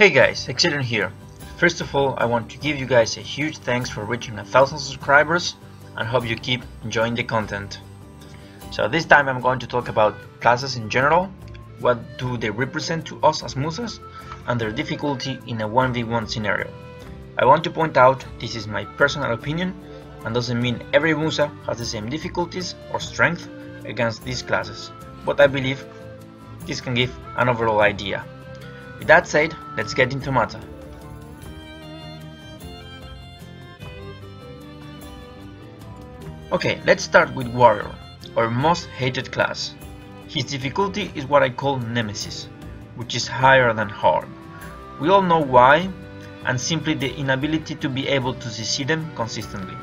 Hey guys, Excellent here. First of all, I want to give you guys a huge thanks for reaching 1,000 subscribers and hope you keep enjoying the content. So this time I'm going to talk about classes in general, what do they represent to us as Musas, and their difficulty in a 1v1 scenario. I want to point out this is my personal opinion and doesn't mean every Musa has the same difficulties or strength against these classes, but I believe this can give an overall idea. With that said, let's get into matter. Okay, let's start with Warrior, our most hated class. His difficulty is what I call Nemesis, which is higher than hard. We all know why, and simply the inability to be able to CC them consistently.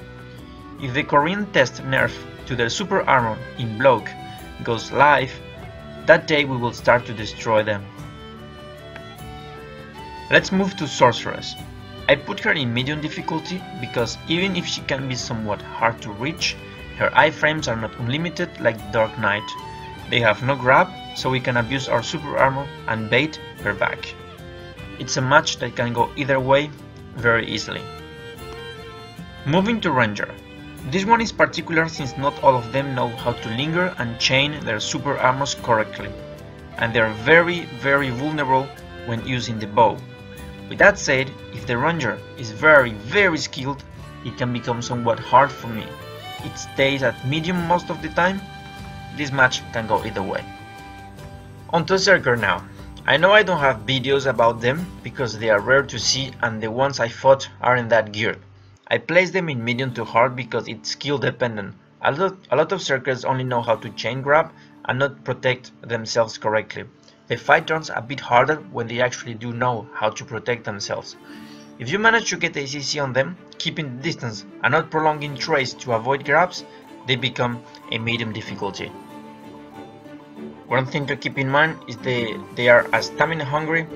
If the Korean test nerf to their super armor in Bloke goes live, that day we will start to destroy them. Let's move to Sorceress. I put her in medium difficulty because even if she can be somewhat hard to reach, her iframes are not unlimited like Dark Knight. They have no grab, so we can abuse our super armor and bait her back. It's a match that can go either way very easily. Moving to Ranger. This one is particular since not all of them know how to linger and chain their super armors correctly, and they are very vulnerable when using the bow. With that said, if the Ranger is very skilled, it can become somewhat hard for me. It stays at medium most of the time. This match can go either way. On to Zerker now. I know I don't have videos about them because they are rare to see and the ones I fought aren't that geared. I place them in medium to hard because it's skill dependent. A lot of Zerkers only know how to chain grab and not protect themselves correctly. They fight turns a bit harder when they actually do know how to protect themselves. If you manage to get a CC on them, keeping the distance and not prolonging trace to avoid grabs, they become a medium difficulty. One thing to keep in mind is they are as stamina hungry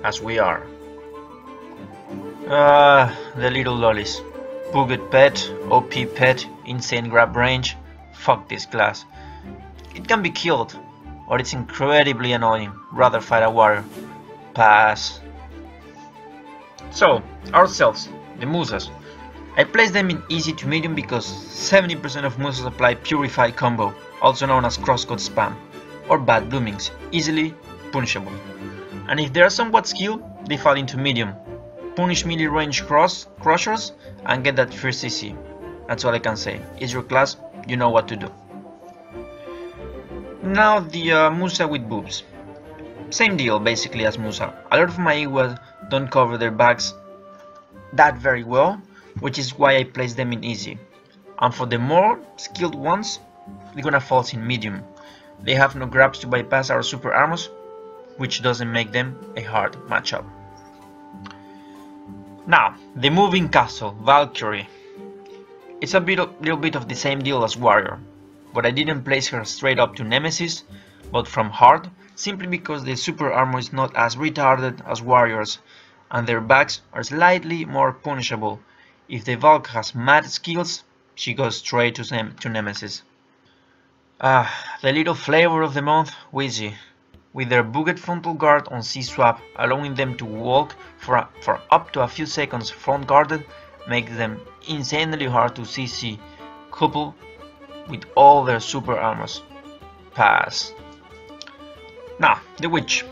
as we are. The little lollies. Bugged pet, OP pet, insane grab range. Fuck this class. It can be killed, or it's incredibly annoying. Rather fight a warrior. Pass. So, ourselves, the Musas. I place them in easy to medium because 70% of Musas apply Purify combo, also known as crosscut spam, or bad bloomings, easily punishable. And if they are somewhat skilled, they fall into medium. Punish melee range crushers and get that first CC. That's all I can say. It's your class, you know what to do. Now the Musa with boobs. Same deal basically as Musa. A lot of my Iwas don't cover their backs that very well, which is why I place them in easy. And for the more skilled ones, they're gonna fall in medium. They have no grabs to bypass our super armors, which doesn't make them a hard matchup. Now, the moving castle, Valkyrie. It's a little bit of the same deal as Warrior, but I didn't place her straight up to Nemesis, but from hard, simply because the super armor is not as retarded as Warriors, and their backs are slightly more punishable. If the Valk has mad skills, she goes straight to Nemesis. The little flavor of the month, Wheezy. With their bugged frontal guard on C-swap, allowing them to walk for up to a few seconds front guarded, makes them insanely hard to CC, coupled with all their super armors. Pass. Now, the Witch.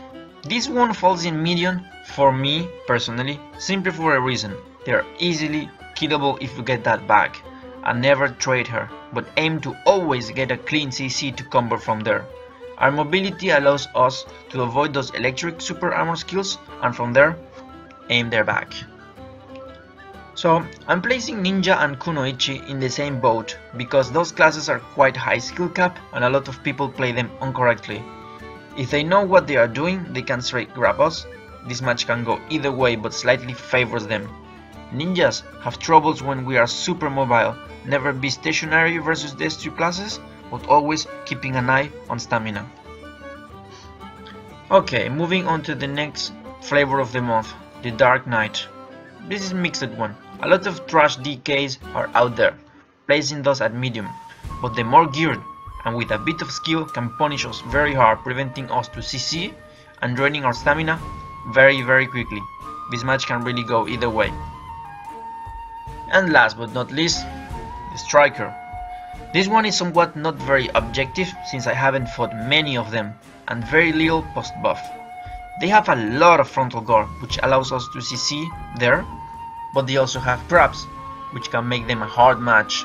This one falls in medium for me personally, simply for a reason. They are easily killable if you get that back. I never trade her, but aim to always get a clean CC to combo from there. Our mobility allows us to avoid those electric super armor skills and from there, aim their back. So, I'm placing Ninja and Kunoichi in the same boat because those classes are quite high skill cap and a lot of people play them incorrectly. If they know what they are doing, they can straight grab us. This match can go either way but slightly favors them. Ninjas have troubles when we are super mobile, never be stationary versus these two classes, but always keeping an eye on stamina. Okay, moving on to the next flavor of the month, the Dark Knight. This is a mixed one. A lot of trash DKs are out there, placing those at medium, but the more geared and with a bit of skill can punish us very hard, preventing us to CC and draining our stamina very quickly. This match can really go either way. And last but not least, the Striker. This one is somewhat not very objective since I haven't fought many of them and very little post buff. They have a lot of frontal guard which allows us to CC there, but they also have traps which can make them a hard match.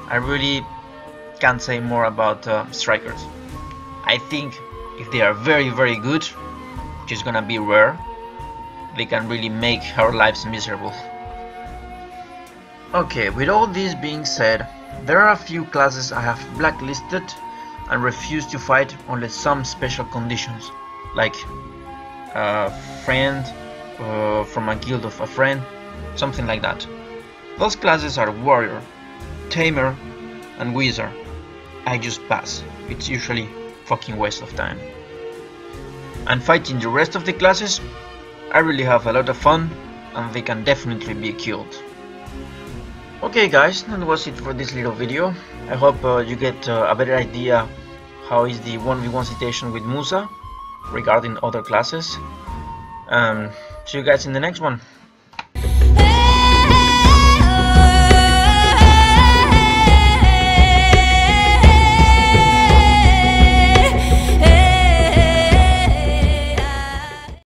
I really can't say more about Strikers. I think if they are very good, which is gonna be rare, they can really make our lives miserable. Okay, with all this being said, there are a few classes I have blacklisted and refuse to fight unless some special conditions, like a friend from a guild of a friend, something like that. Those classes are Warrior, Tamer and Wizard. I just pass, it's usually fucking waste of time. And fighting the rest of the classes, I really have a lot of fun and they can definitely be killed. Okay guys, that was it for this little video. I hope you get a better idea how is the 1v1 situation with Musa regarding other classes. See you guys in the next one.